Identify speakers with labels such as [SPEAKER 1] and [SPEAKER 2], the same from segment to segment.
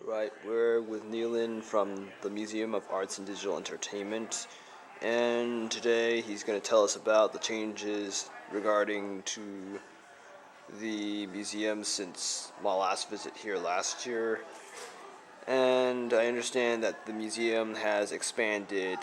[SPEAKER 1] Right, we're with Nealon from the Museum of Arts and Digital Entertainment, and today he's going to tell us about the changes regarding to the museum since my last visit here last year. And I understand that the museum has expanded.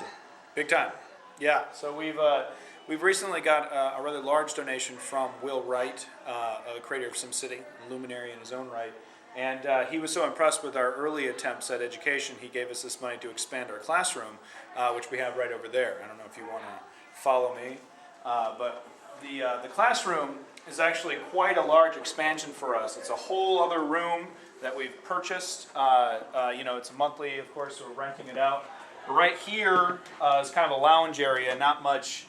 [SPEAKER 2] Big time. Yeah. So we've recently got a rather large donation from Will Wright, a creator of SimCity, a luminary in his own right. And he was so impressed with our early attempts at education, he gave us this money to expand our classroom, which we have right over there. I don't know if you want to follow me, but the classroom is actually quite a large expansion for us. It's a whole other room that we've purchased. It's monthly, of course, so we're renting it out. But right here is kind of a lounge area. Not much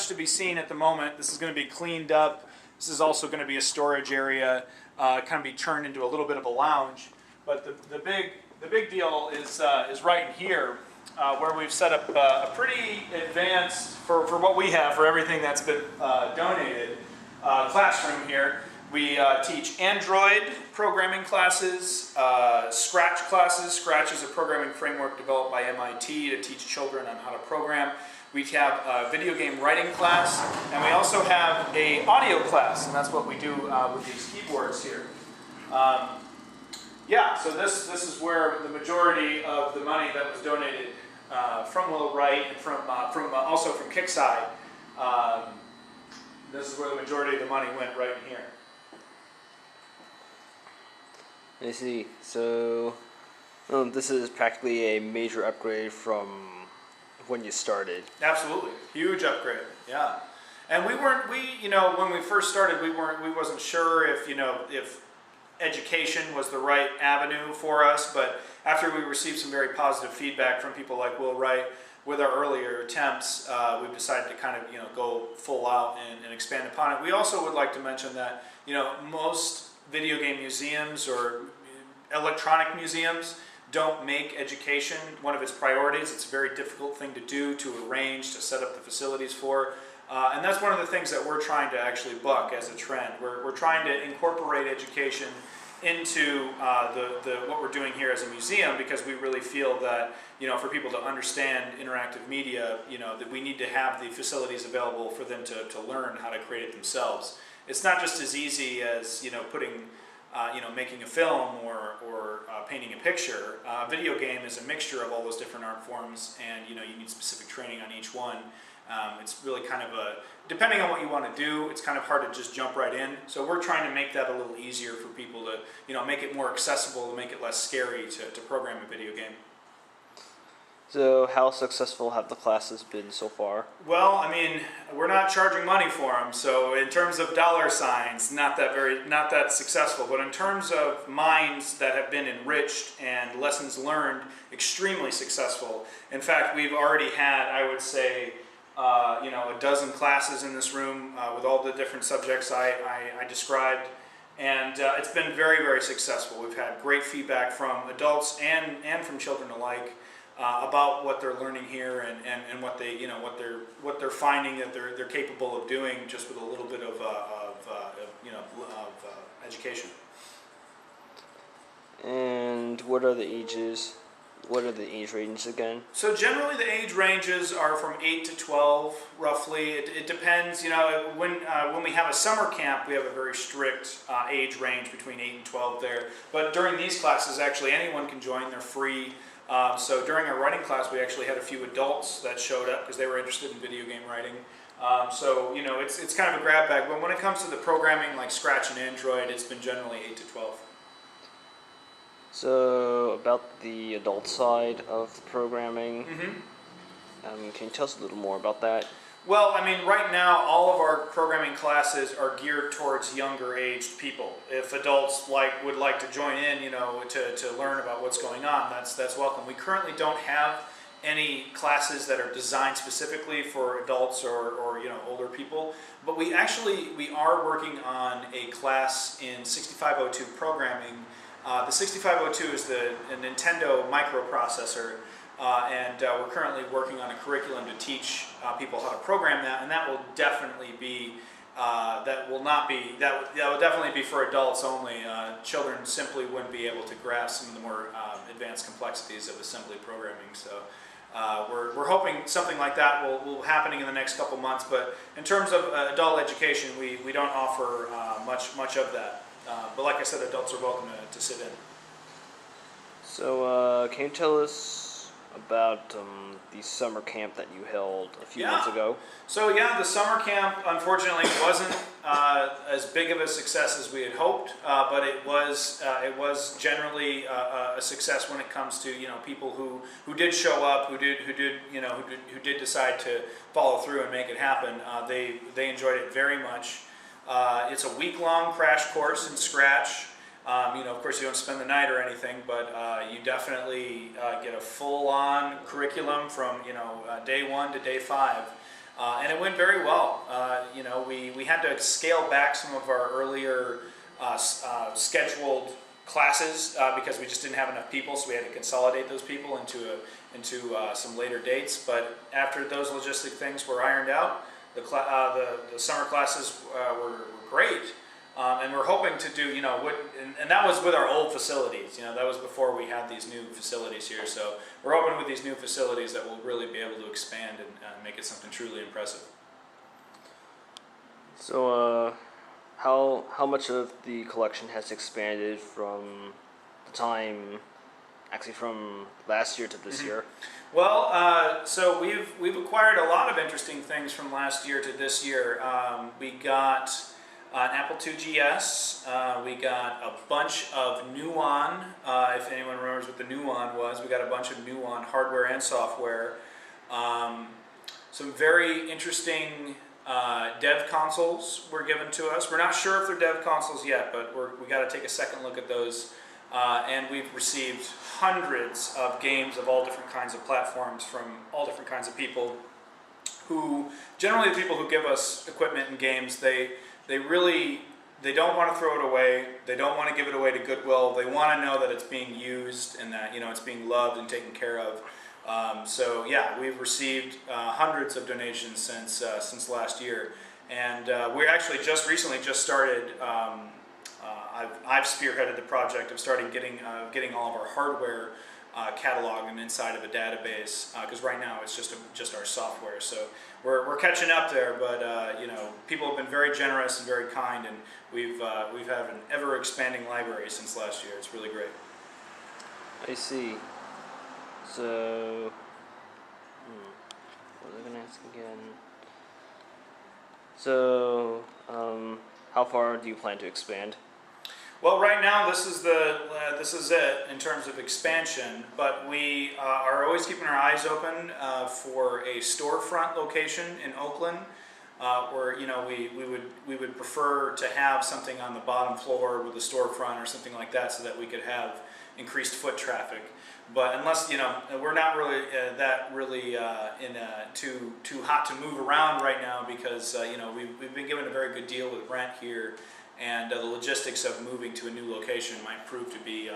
[SPEAKER 2] to be seen at the moment. This is going to be cleaned up. This is also going to be a storage area. Kind of be turned into a little bit of a lounge. But the big deal is right in here, where we've set up a pretty advanced, for what we have, for everything that's been donated, classroom here. We teach Android programming classes, Scratch classes. Scratch is a programming framework developed by MIT to teach children on how to program. We have a video game writing class, and we also have an audio class, and that's what we do with these keyboards here. So this is where the majority of the money that was donated from Will Wright and also from Kickside. This is where the majority of the money went, right in here.
[SPEAKER 1] I see. So, this is practically a major upgrade from when you started.
[SPEAKER 2] Absolutely, huge upgrade. Yeah, and when we first started, we wasn't sure if education was the right avenue for us. But after we received some very positive feedback from people like Will Wright with our earlier attempts, we've decided to kind of go full out and expand upon it. We also would like to mention that most video game museums or electronic museums don't make education one of its priorities. It's a very difficult thing to do, to arrange, to set up the facilities for. And that's one of the things that we're trying to actually buck as a trend. We're trying to incorporate education into what we're doing here as a museum, because we really feel that for people to understand interactive media, that we need to have the facilities available for them to learn how to create it themselves. It's not just as easy as making a film or painting a picture. Video game is a mixture of all those different art forms, and you need specific training on each one. It's really kind of depending on what you want to do, it's kind of hard to just jump right in. So we're trying to make that a little easier for people to make it more accessible, to make it less scary to program a video game.
[SPEAKER 1] So, how successful have the classes been so far?
[SPEAKER 2] Well, we're not charging money for them, so in terms of dollar signs, not that successful. But in terms of minds that have been enriched and lessons learned, extremely successful. In fact, we've already had, I would say, a dozen classes in this room with all the different subjects I described. And it's been very, very successful. We've had great feedback from adults and from children alike. About what they're learning here and what they're finding that they're capable of doing just with a little bit of education.
[SPEAKER 1] And what are the ages? What are the age ranges again?
[SPEAKER 2] So generally the age ranges are from 8 to 12, roughly. It depends. When we have a summer camp, we have a very strict age range between 8 and 12 there. But during these classes, actually anyone can join. They're free. So during our writing class, we actually had a few adults that showed up because they were interested in video game writing. It's kind of a grab bag. But when it comes to the programming like Scratch and Android, it's been generally 8 to 12.
[SPEAKER 1] So about the adult side of the programming, can you tell us a little more about that?
[SPEAKER 2] Well, right now, all of our programming classes are geared towards younger aged people. If adults would like to join in, to learn about what's going on, that's welcome. We currently don't have any classes that are designed specifically for adults or older people, but we are working on a class in 6502 programming. The 6502 is a Nintendo microprocessor. We're currently working on a curriculum to teach people how to program that, and that will definitely be that will not be that will definitely be for adults only. Children simply wouldn't be able to grasp some of the more advanced complexities of assembly programming. So we're hoping something like that will happening in the next couple months. But in terms of adult education, we don't offer much of that. But like I said, adults are welcome to sit in.
[SPEAKER 1] So, can you tell us about the summer camp that you held a few months ago?
[SPEAKER 2] So yeah, the summer camp unfortunately wasn't as big of a success as we had hoped, but it was generally a success when it comes to people who did show up, who did decide to follow through and make it happen. They enjoyed it very much. It's a week-long crash course in Scratch. Of course, you don't spend the night or anything, but you definitely get a full-on curriculum from day 1 to day 5, and it went very well. We had to scale back some of our earlier scheduled classes because we just didn't have enough people, so we had to consolidate those people into some later dates. But after those logistic things were ironed out, the summer classes were great. And we're hoping to do, and that was with our old facilities. That was before we had these new facilities here. So we're hoping with these new facilities that we'll really be able to expand and make it something truly impressive.
[SPEAKER 1] So, how much of the collection has expanded from the time, actually from last year to this year?
[SPEAKER 2] Well, so we've acquired a lot of interesting things from last year to this year. We got an Apple II GS. We got a bunch of Nuon. If anyone remembers what the Nuon was, we got a bunch of Nuon hardware and software. Some very interesting dev consoles were given to us. We're not sure if they're dev consoles yet, but we got to take a second look at those. And we've received hundreds of games of all different kinds of platforms from all different kinds of people. Who generally the people who give us equipment and games, they don't want to throw it away. They don't want to give it away to Goodwill. They want to know that it's being used and that it's being loved and taken care of. So yeah, we've received hundreds of donations since last year, and we actually just recently started. I've spearheaded the project of starting getting all of our hardware cataloged and inside of a database, because right now it's just our software. So we're catching up there, but people have been very generous and very kind, and we've had an ever expanding library since last year. It's really great.
[SPEAKER 1] I see. So, what was I going to ask again? So, how far do you plan to expand?
[SPEAKER 2] Well, right now this is it in terms of expansion, but we are always keeping our eyes open for a storefront location in Oakland, where we would prefer to have something on the bottom floor with a storefront or something like that, so that we could have increased foot traffic. But unless we're not really too hot to move around right now, because we've been given a very good deal with rent here. And the logistics of moving to a new location might prove to be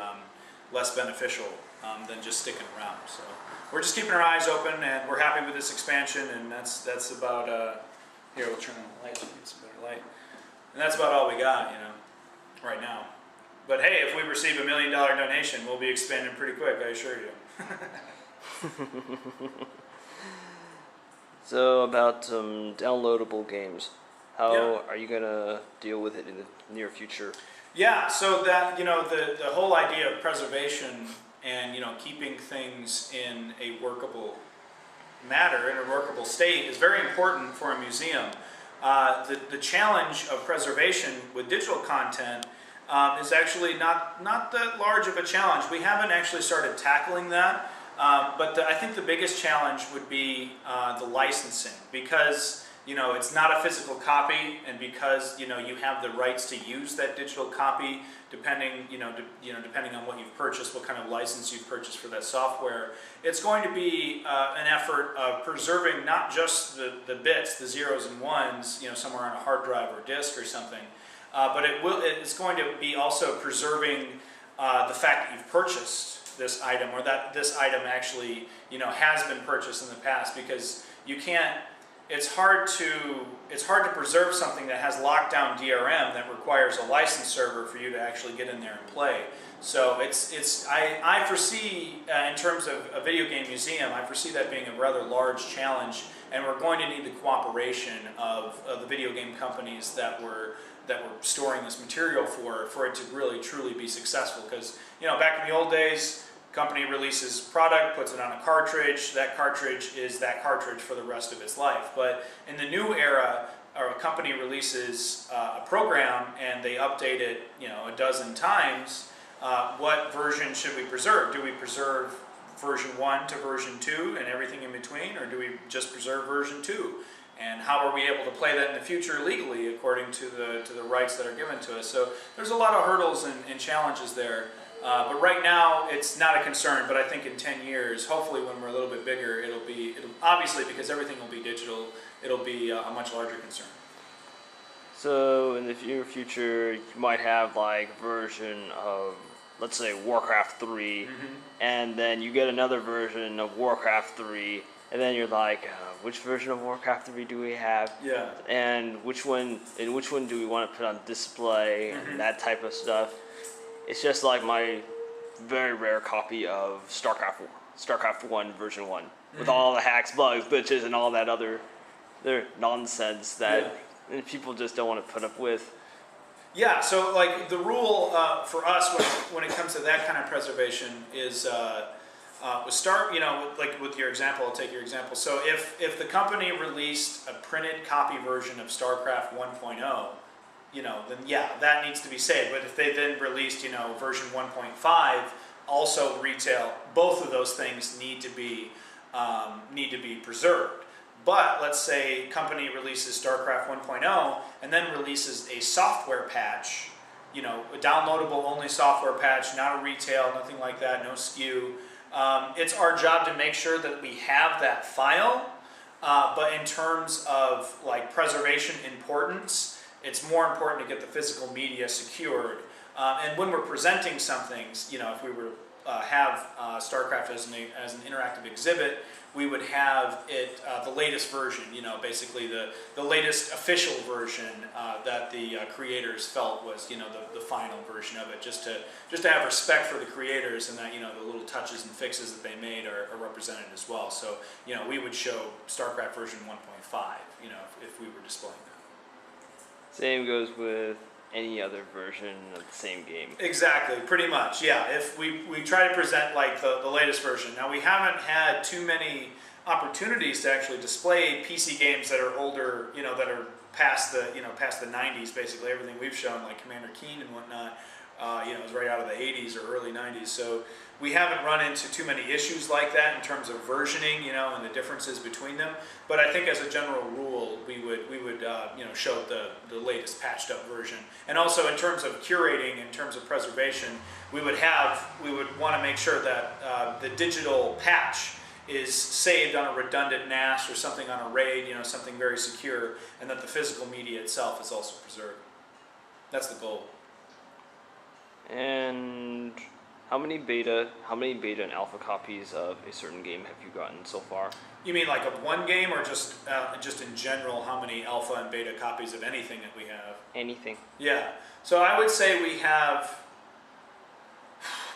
[SPEAKER 2] less beneficial than just sticking around. So we're just keeping our eyes open, and we're happy with this expansion. And that's about here. We'll turn on the light so we get some better light. And that's about all we got, right now. But hey, if we receive $1 million donation, we'll be expanding pretty quick, I assure you.
[SPEAKER 1] So about downloadable games. How are you going to deal with it in the near future?
[SPEAKER 2] Yeah, so that, the whole idea of preservation and, keeping things in a workable matter, in a workable state, is very important for a museum. The challenge of preservation with digital content is actually not that large of a challenge. We haven't actually started tackling that, but I think the biggest challenge would be the licensing, because it's not a physical copy, and because you have the rights to use that digital copy, depending on what you've purchased, what kind of license you've purchased for that software. It's going to be an effort of preserving not just the bits, the zeros and ones, somewhere on a hard drive or disk or something, but it's going to be also preserving the fact that you've purchased this item, or that this item actually has been purchased in the past, because you can't it's hard to preserve something that has lockdown DRM that requires a license server for you to actually get in there and play. So I foresee, in terms of a video game museum, I foresee that being a rather large challenge, and we're going to need the cooperation of the video game companies that we're storing this material for it to really truly be successful. Because back in the old days, company releases product, puts it on a cartridge. That cartridge is that cartridge for the rest of its life. But in the new era, a company releases a program and they update it, a dozen times. What version should we preserve? Do we preserve version 1 to version 2 and everything in between, or do we just preserve version 2? And how are we able to play that in the future legally according to the rights that are given to us? So there's a lot of hurdles and challenges there. But right now it's not a concern, but I think in 10 years, hopefully when we're a little bit bigger, it'll obviously, because everything will be digital, it'll be a much larger concern.
[SPEAKER 1] So in the near future, you might have like version of, let's say, Warcraft 3, and then you get another version of Warcraft 3, and then you're like, which version of Warcraft 3 do we have?
[SPEAKER 2] Yeah.
[SPEAKER 1] And which one do we want to put on display, and that type of stuff. It's just like my very rare copy of StarCraft 1 version 1, with all the hacks, bugs, glitches, and all that other nonsense that people just don't want to put up with.
[SPEAKER 2] Yeah, so like the rule for us when it comes to that kind of preservation is like with your example, I'll take your example. So if the company released a printed copy version of StarCraft 1.0, then yeah, that needs to be saved. But if they then released, version 1.5, also retail, both of those things need to be preserved. But let's say company releases StarCraft 1.0 and then releases a software patch, a downloadable only software patch, not a retail, nothing like that, no SKU. It's our job to make sure that we have that file. But in terms of like preservation importance, it's more important to get the physical media secured. And when we're presenting some things, if we were have StarCraft as an interactive exhibit, we would have it the latest version, basically the latest official version that the creators felt was the final version of it, just to have respect for the creators, and that the little touches and fixes that they made are represented as well. So we would show StarCraft version 1.5 if we were displaying that.
[SPEAKER 1] Same goes with any other version of the same game.
[SPEAKER 2] Exactly, pretty much, yeah. If we try to present like the latest version. Now, we haven't had too many opportunities to actually display PC games that are older, that are past the 90s. Basically, everything we've shown, like Commander Keen and whatnot, is right out of the 80s or early 90s. So we haven't run into too many issues like that in terms of versioning, and the differences between them. But I think as a general rule, we would show the latest patched up version. And also in terms of curating, in terms of preservation, we would want to make sure that the digital patch is saved on a redundant NAS or something on a RAID, something very secure, and that the physical media itself is also preserved. That's the goal.
[SPEAKER 1] And how many beta and alpha copies of a certain game have you gotten so far?
[SPEAKER 2] You mean like of one game, or just in general, how many alpha and beta copies of anything that we have?
[SPEAKER 1] Anything.
[SPEAKER 2] Yeah. So I would say we have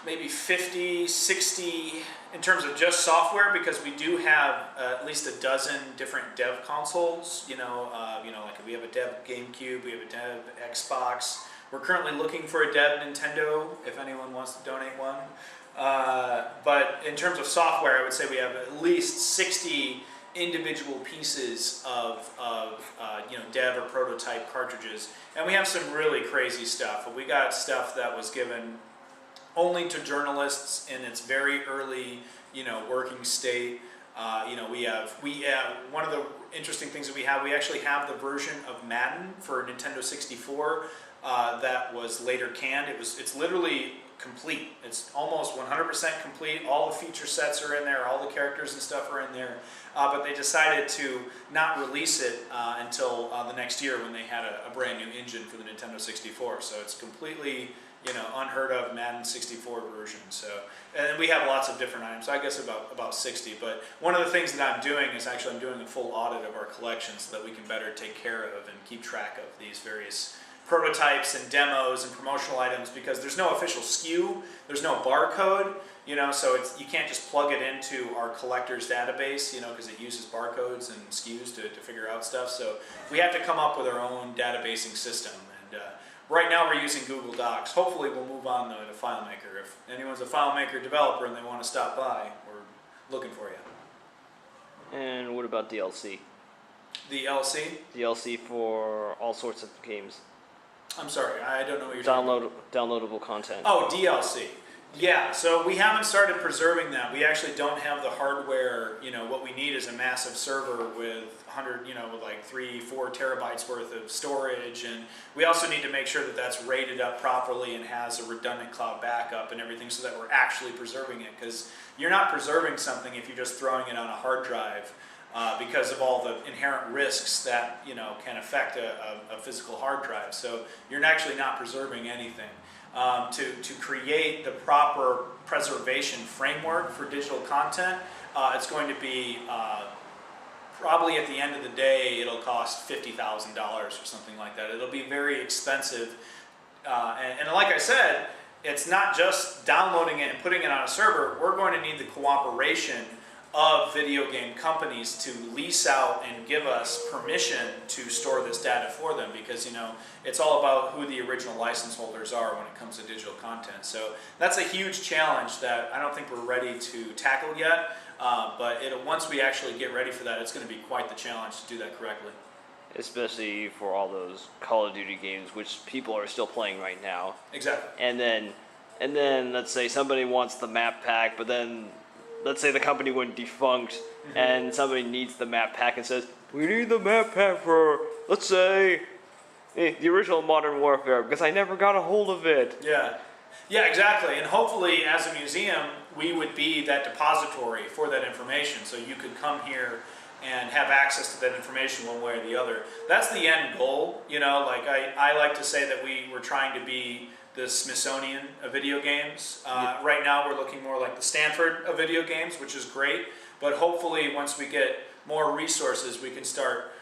[SPEAKER 2] maybe 50, 60 in terms of just software, because we do have at least a dozen different dev consoles. Like we have a dev GameCube, we have a dev Xbox. We're currently looking for a dev Nintendo, if anyone wants to donate one. But in terms of software, I would say we have at least 60 individual pieces of dev or prototype cartridges. And we have some really crazy stuff. We got stuff that was given only to journalists in its very early, working state. We have one of the interesting things that we actually have the version of Madden for Nintendo 64 that was later canned. It's literally complete. It's almost 100% complete. All the feature sets are in there. All the characters and stuff are in there. But they decided to not release it until the next year when they had a brand new engine for the Nintendo 64. So it's completely, unheard of Madden 64 version. So, and we have lots of different items. I guess about 60. But one of the things that I'm doing is actually I'm doing a full audit of our collection so that we can better take care of and keep track of these various prototypes and demos and promotional items, because there's no official SKU, there's no barcode, so you can't just plug it into our collector's database, because it uses barcodes and SKUs to figure out stuff. So we have to come up with our own databasing system. And right now we're using Google Docs. Hopefully we'll move on to FileMaker. If anyone's a FileMaker developer and they want to stop by, we're looking for you.
[SPEAKER 1] And what about DLC?
[SPEAKER 2] DLC?
[SPEAKER 1] DLC for all sorts of games.
[SPEAKER 2] I'm sorry, I don't know what you're talking about.
[SPEAKER 1] Downloadable content.
[SPEAKER 2] Oh, DLC. Yeah, so we haven't started preserving that. We actually don't have the hardware. What we need is a massive server with 100, with like 3-4 terabytes worth of storage. And we also need to make sure that that's rated up properly and has a redundant cloud backup and everything so that we're actually preserving it. Because you're not preserving something if you're just throwing it on a hard drive. Because of all the inherent risks that can affect a physical hard drive. So you're actually not preserving anything. To create the proper preservation framework for digital content, it's going to be probably at the end of the day it'll cost $50,000 or something like that. It'll be very expensive, and like I said, it's not just downloading it and putting it on a server. We're going to need the cooperation of video game companies to lease out and give us permission to store this data for them, because it's all about who the original license holders are when it comes to digital content. So that's a huge challenge that I don't think we're ready to tackle yet, but once we actually get ready for that, it's going to be quite the challenge to do that correctly.
[SPEAKER 1] Especially for all those Call of Duty games, which people are still playing right now.
[SPEAKER 2] Exactly.
[SPEAKER 1] And then let's say somebody wants the map pack, but then let's say the company went defunct, and somebody needs the map pack and says, we need the map pack for, let's say, the original Modern Warfare, because I never got a hold of it.
[SPEAKER 2] Yeah, exactly. And hopefully, as a museum, we would be that depository for that information, so you could come here and have access to that information one way or the other. That's the end goal. Like I like to say that we were trying to be the Smithsonian of video games. Right now we're looking more like the Stanford of video games, which is great, but hopefully once we get more resources we can start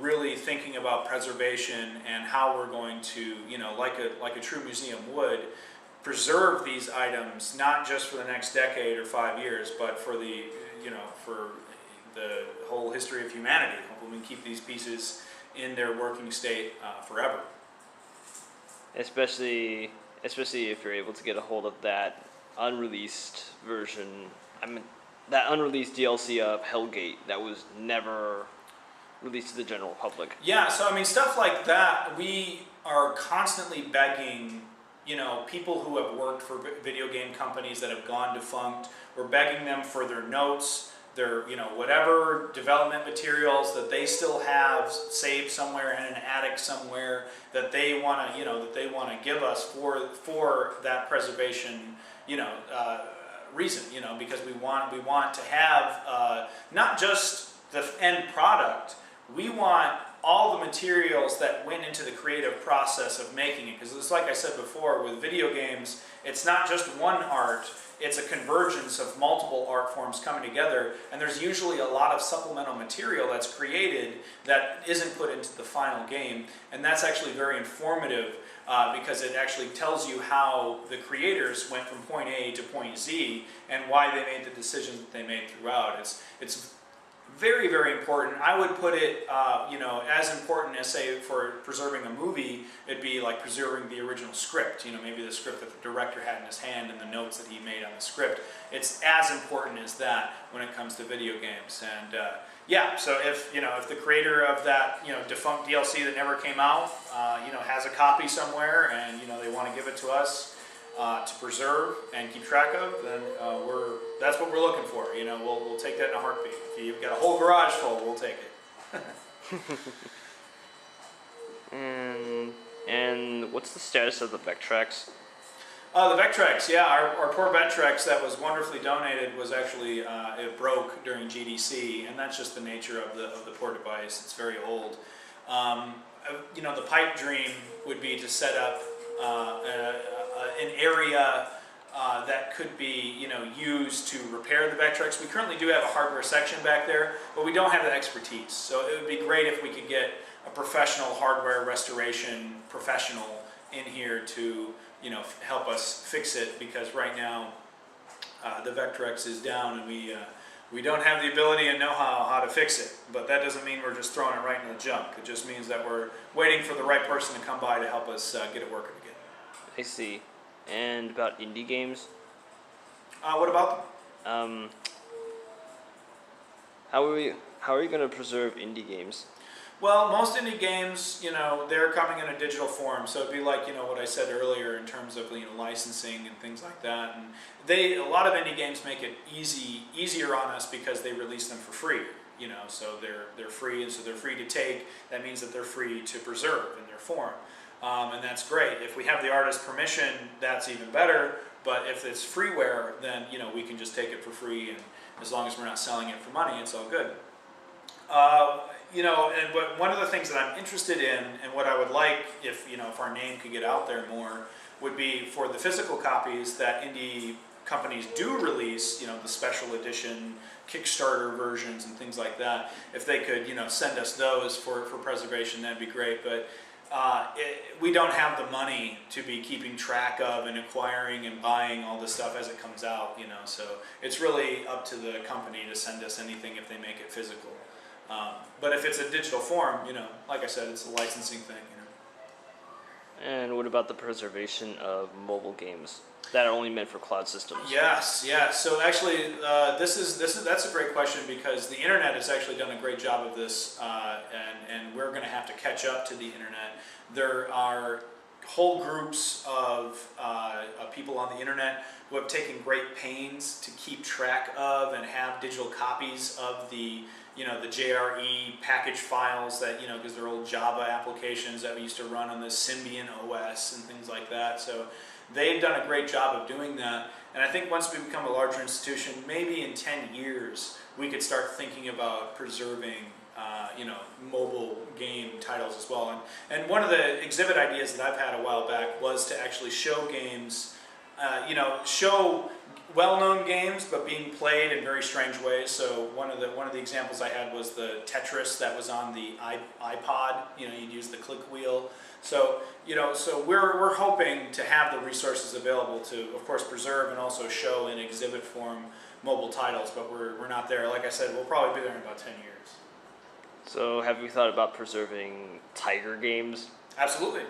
[SPEAKER 2] really thinking about preservation and how we're going to, like a true museum would, preserve these items not just for the next decade or 5 years, but for the whole history of humanity. Hopefully we can keep these pieces in their working state forever.
[SPEAKER 1] Especially if you're able to get a hold of that unreleased version. That unreleased DLC of Hellgate that was never released to the general public.
[SPEAKER 2] Yeah, so stuff like that, we are constantly begging, people who have worked for video game companies that have gone defunct. We're begging them for their notes, their, whatever development materials that they still have saved somewhere in an attic somewhere that they want to, give us for that preservation, reason, because we want to have not just the end product, we want all the materials that went into the creative process of making it. Because it's like I said before, with video games, it's not just one art, it's a convergence of multiple art forms coming together, and there's usually a lot of supplemental material that's created that isn't put into the final game, and that's actually very informative because it actually tells you how the creators went from point A to point Z and why they made the decisions that they made throughout. It's very, very important. I would put it, as important as, say, for preserving a movie, it'd be like preserving the original script, maybe the script that the director had in his hand and the notes that he made on the script. It's as important as that when it comes to video games. And so if the creator of that, defunct DLC that never came out, has a copy somewhere and, they want to give it to us, to preserve and keep track of, then that's what we're looking for. We'll take that in a heartbeat. If you've got a whole garage full, we'll take it.
[SPEAKER 1] And And what's the status of the Vectrex?
[SPEAKER 2] The Vectrex, yeah, our poor Vectrex that was wonderfully donated was actually, it broke during GDC, and that's just the nature of the poor device. It's very old. The pipe dream would be to set up an area that could be, used to repair the Vectrex. We currently do have a hardware section back there, but we don't have the expertise. So it would be great if we could get a professional hardware restoration professional in here to, help us fix it, because right now the Vectrex is down and we don't have the ability and know-how how to fix it. But that doesn't mean we're just throwing it right in the junk. It just means that we're waiting for the right person to come by to help us get it working again.
[SPEAKER 1] I see. And about indie games?
[SPEAKER 2] What about them?
[SPEAKER 1] How are you going to preserve indie games?
[SPEAKER 2] Well, most indie games, they're coming in a digital form, so it'd be like, what I said earlier in terms of, licensing and things like that. And a lot of indie games make it easier on us because they release them for free, so they're free, and so they're free to take. That means that they're free to preserve in their form, and that's great. If we have the artist's permission, that's even better. But if it's freeware, then we can just take it for free, and as long as we're not selling it for money, it's all good. But one of the things that I'm interested in, and what I would like if our name could get out there more, would be for the physical copies that indie companies do release, the special edition Kickstarter versions and things like that. If they could, send us those for preservation, that'd be great. But we don't have the money to be keeping track of and acquiring and buying all this stuff as it comes out, So it's really up to the company to send us anything if they make it physical. But if it's a digital form, like I said, it's a licensing thing.
[SPEAKER 1] And what about the preservation of mobile games that are only meant for cloud systems?
[SPEAKER 2] Yes. So actually, that's a great question, because the internet has actually done a great job of this, and we're going to have to catch up to the internet. There are whole groups of people on the internet who have taken great pains to keep track of and have digital copies of the JRE package files that, because they're old Java applications that we used to run on the Symbian OS and things like that. So they've done a great job of doing that. And I think once we become a larger institution, maybe in 10 years, we could start thinking about preserving mobile game titles as well. And one of the exhibit ideas that I've had a while back was to actually show games, show well-known games, but being played in very strange ways. So one of the examples I had was the Tetris that was on the iPod. You'd use the click wheel. So we're hoping to have the resources available to, of course, preserve and also show in exhibit form mobile titles. But we're not there. Like I said, we'll probably be there in about 10 years.
[SPEAKER 1] So have you thought about preserving Tiger games?
[SPEAKER 2] Absolutely.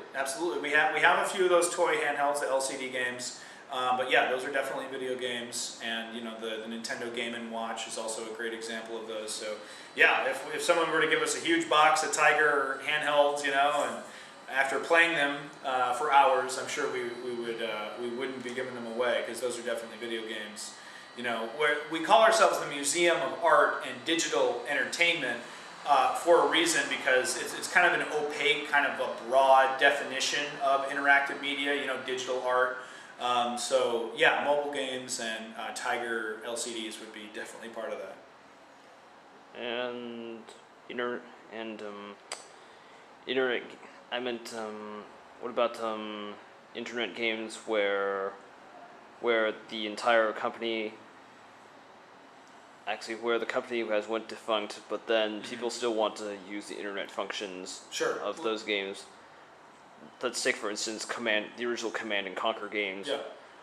[SPEAKER 2] We have a few of those toy handhelds, the LCD games. But yeah, those are definitely video games, and the Nintendo Game & Watch is also a great example of those. So yeah, if someone were to give us a huge box of Tiger handhelds, and after playing them for hours, I'm sure we wouldn't be giving them away, because those are definitely video games. We call ourselves the Museum of Art and Digital Entertainment for a reason, because it's kind of an opaque, kind of a broad definition of interactive media, digital art. So yeah, mobile games and Tiger LCDs would be definitely part of that.
[SPEAKER 1] And internet. I meant, what about internet games where the entire company, where the company has went defunct, but then people still want to use the internet functions of those games. Let's take, for instance, the original Command and Conquer games,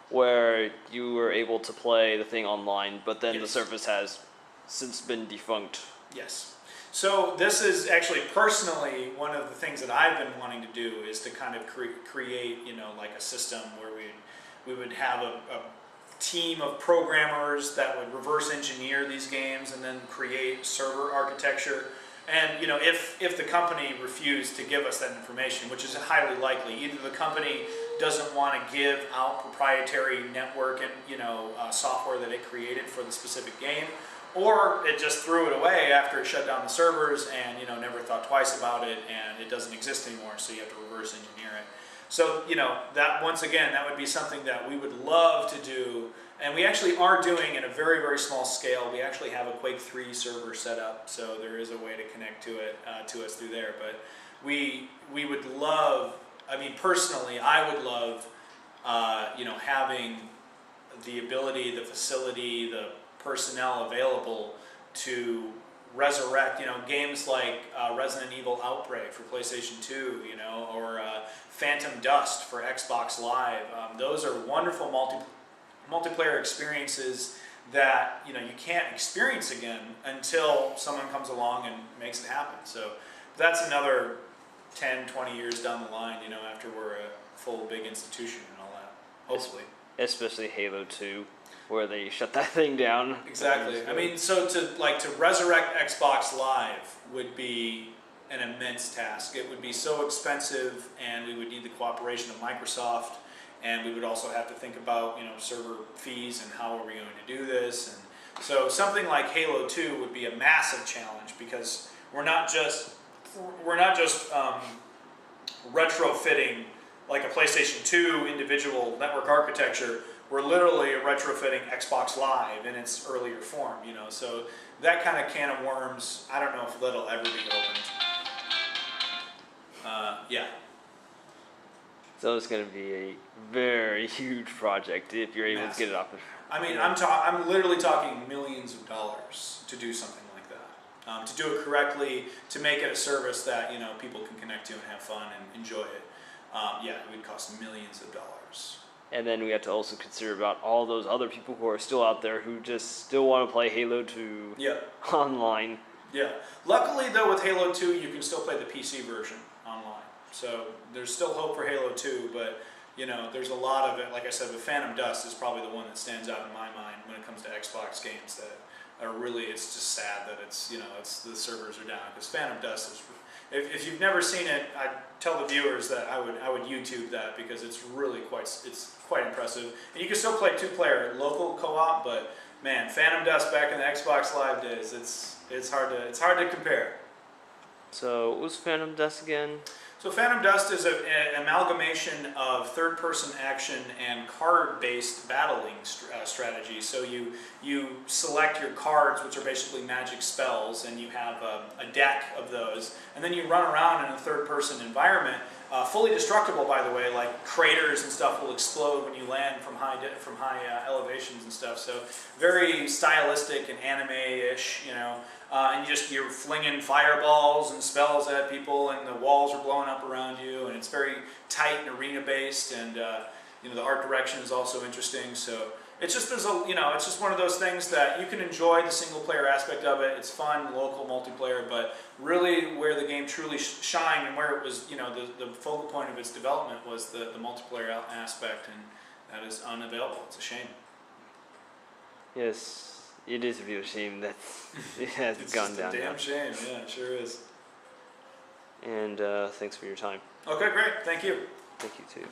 [SPEAKER 1] where you were able to play the thing online, but then the service has since been defunct.
[SPEAKER 2] Yes. So this is actually personally one of the things that I've been wanting to do, is to kind of create, like a system where we would have a team of programmers that would reverse engineer these games and then create server architecture. And if the company refused to give us that information, which is highly likely, either the company doesn't want to give out proprietary network and software that it created for the specific game, or it just threw it away after it shut down the servers and, you know, never thought twice about it and it doesn't exist anymore, so you have to reverse engineer it. So, you know, that once again, that would be something that we would love to do, and we actually are doing in a very, very small scale. We actually have a Quake 3 server set up, so there is a way to connect to it, to us through there. But we would love, I mean, personally, I would love, you know, having the ability, the facility, the personnel available to resurrect, you know, games like Resident Evil Outbreak for PlayStation 2, you know, or Phantom Dust for Xbox Live. Those are wonderful multiplayer experiences that, you know, you can't experience again until someone comes along and makes it happen. So that's another 10, 20 years down the line, you know, after we're a full big institution and all that, hopefully.
[SPEAKER 1] Especially Halo 2, where they shut that thing down.
[SPEAKER 2] Exactly. I mean, so to resurrect Xbox Live would be an immense task. It would be so expensive, and we would need the cooperation of Microsoft, and we would also have to think about, you know, server fees and how are we going to do this. And so something like Halo 2 would be a massive challenge, because we're not just retrofitting like a PlayStation 2 individual network architecture. We're literally retrofitting Xbox Live in its earlier form, you know. So that kind of can of worms, I don't know if that'll ever be opened. Yeah.
[SPEAKER 1] So it's going to be a very huge project if you're able to get it up.
[SPEAKER 2] I mean, I'm literally talking millions of dollars to do something like that. To do it correctly, to make it a service that, you know, people can connect to and have fun and enjoy it. Yeah, it would cost millions of dollars.
[SPEAKER 1] And then we have to also consider about all those other people who are still out there who just still want to play Halo 2 online.
[SPEAKER 2] Yeah. Luckily, though, with Halo 2, you can still play the PC version online. So there's still hope for Halo 2, but, you know, there's a lot of it. Like I said, the Phantom Dust is probably the one that stands out in my mind when it comes to Xbox games that are really, it's just sad that it's, you know, it's the servers are down, because Phantom Dust is, if you've never seen it, I tell the viewers that I would YouTube that, because it's really quite impressive. And you can still play two-player local co-op, but man, Phantom Dust back in the Xbox Live days, it's hard to compare.
[SPEAKER 1] So what was Phantom Dust again?
[SPEAKER 2] So Phantom Dust is an amalgamation of third-person action and card-based battling strategy. So you select your cards, which are basically magic spells, and you have a deck of those, and then you run around in a third-person environment, fully destructible, by the way. Like craters and stuff will explode when you land from high elevations and stuff. So very stylistic and anime-ish, you know. And you're flinging fireballs and spells at people, and the walls are blowing up around you, and it's very tight and arena-based, and you know, the art direction is also interesting. So it's just it's just one of those things that you can enjoy the single-player aspect of it. It's fun, local multiplayer, but really where the game truly shined and where it was, you know, the focal point of its development was the multiplayer aspect, and that is unavailable. It's a shame.
[SPEAKER 1] Yes. It is a real shame that it has gone down.
[SPEAKER 2] It's a damn shame, yeah, it sure is.
[SPEAKER 1] And thanks for your time.
[SPEAKER 2] Okay, great. Thank you.
[SPEAKER 1] Thank you too.